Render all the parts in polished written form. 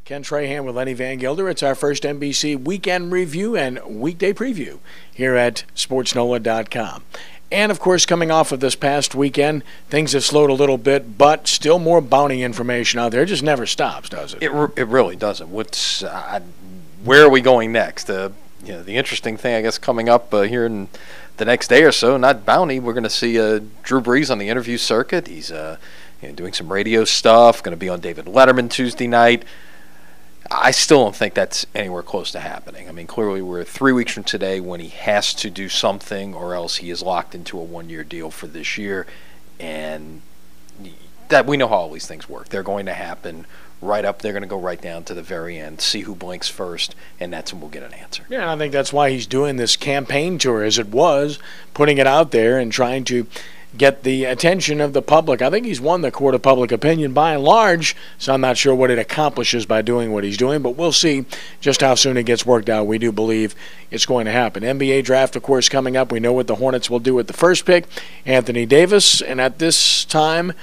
Ken Trahan with Lenny Vangilder. It's our first NBC weekend review and weekday preview here at SportsNola.com. And, of course, coming off of this past weekend, things have slowed a little bit, but still more bounty information out there. It just never stops, does it? It really doesn't. Where are we going next? The interesting thing, I guess, coming up here in the next day or so, not bounty, we're going to see Drew Brees on the interview circuit. He's doing some radio stuff, going to be on David Letterman Tuesday night. I still don't think that's anywhere close to happening. I mean, clearly we're 3 weeks from today when he has to do something or else he is locked into a one-year deal for this year. And that we know how all these things work. They're going to happen right up. They're going to go right down to the very end, see who blinks first, and that's when we'll get an answer. Yeah, and I think that's why he's doing this campaign tour, as it was, putting it out there and trying to get the attention of the public. I think he's won the court of public opinion by and large, so I'm not sure what it accomplishes by doing what he's doing, but we'll see just how soon it gets worked out. We do believe it's going to happen. NBA draft, of course, coming up. We know what the Hornets will do with the first pick, Anthony Davis, and at this time,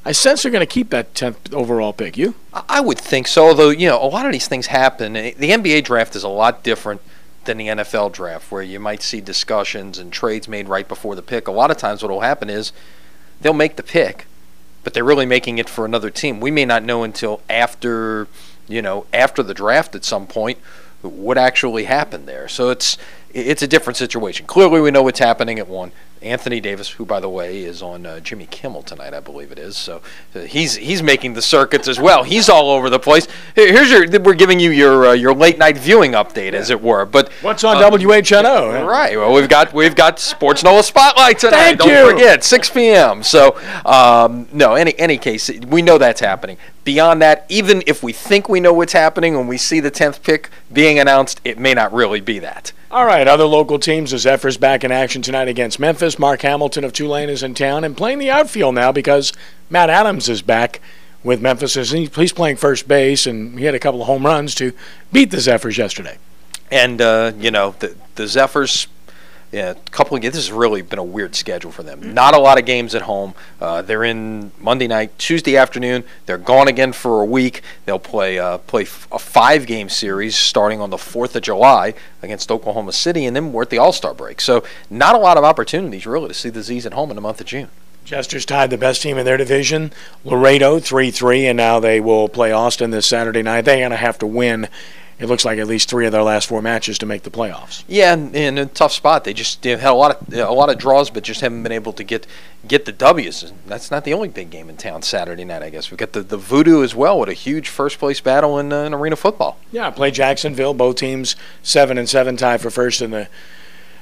I sense they're going to keep that 10th overall pick. You? I would think so, although, a lot of these things happen. The NBA draft is a lot different than the NFL draft, where you might see discussions and trades made right before the pick. A lot of times what will happen is they'll make the pick, but they're really making it for another team. We may not know until after the draft at some point what actually happened there. So it's a different situation. Clearly we know what's happening at one. Anthony Davis, who, by the way, is on Jimmy Kimmel tonight, I believe it is. So he's making the circuits as well. He's all over the place. We're giving you your late night viewing update, as it were. But what's on WHNO? Right. Well, we've got Sports Nola Spotlight tonight. Don't forget, 6 p.m. So no, any case, we know that's happening. Beyond that, even if we think we know what's happening when we see the 10th pick being announced, it may not really be that. All right, other local teams, the Zephyrs back in action tonight against Memphis. Mark Hamilton of Tulane is in town and playing the outfield now because Matt Adams is back with Memphis. He's playing first base, and he had a couple of home runs to beat the Zephyrs yesterday. And, the Zephyrs, this has really been a weird schedule for them. Not a lot of games at home. They're in Monday night, Tuesday afternoon. They're gone again for a week. They'll play a 5-game series starting on the 4th of July against Oklahoma City, and then we're at the All-Star break. So not a lot of opportunities, really, to see the Z's at home in the month of June. Jester's tied the best team in their division, Laredo 3-3, and now they will play Austin this Saturday night. They're going to have to win. It looks like at least 3 of their last 4 matches to make the playoffs. Yeah, in a tough spot. They've had a lot of draws, but just haven't been able to get the W's. And that's not the only big game in town Saturday night, I guess. We've got the Voodoo as well with a huge first-place battle in arena football. Yeah, play Jacksonville. Both teams 7-7 tied for first in the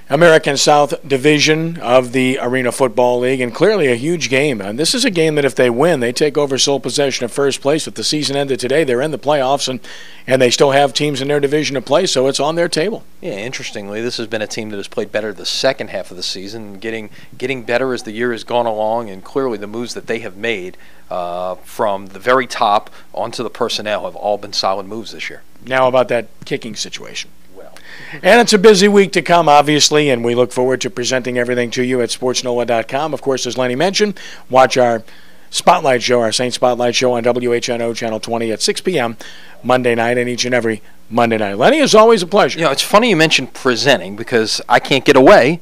American South Division of the Arena Football League, and clearly a huge game. And this is a game that if they win, they take over sole possession of first place. If the season ended today, they're in the playoffs, and they still have teams in their division to play, so it's on their table. Yeah, interestingly, this has been a team that has played better the second half of the season, getting better as the year has gone along, and clearly the moves that they have made from the very top onto the personnel have all been solid moves this year. Now about that kicking situation. And it's a busy week to come, obviously, and we look forward to presenting everything to you at SportsNola.com. Of course, as Lenny mentioned, watch our Spotlight Show, our Saint Spotlight Show on WHNO Channel 20 at 6 p.m. Monday night and each and every Monday night. Lenny, it's always a pleasure. It's funny you mentioned presenting because I can't get away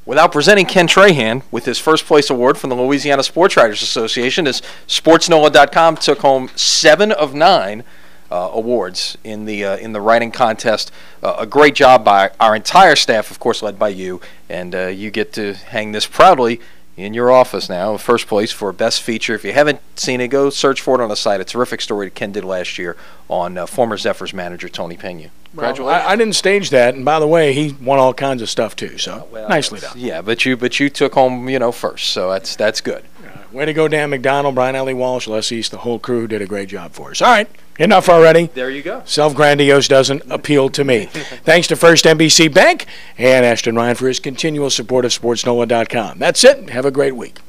without presenting Ken Trahan with his first place award from the Louisiana Sports Writers Association as SportsNola.com took home 7 of 9 awards in the writing contest. A great job by our entire staff, of course, led by you, and you get to hang this proudly in your office now, first place for best feature. If you haven't seen it, go search for it on the site. It's a terrific story that Ken did last year on former Zephyrs manager Tony Pena. Congratulations. Well, I didn't stage that, and by the way, he won all kinds of stuff too, so nicely done. Yeah, but you took home first, so that's good. Way to go, Dan McDonald, Brian Ellie Walsh, Les East, the whole crew did a great job for us. All right, enough already. There you go. Self-grandiose doesn't appeal to me. Thanks to First NBC Bank and Ashton Ryan for his continual support of SportsNola.com. That's it. Have a great week.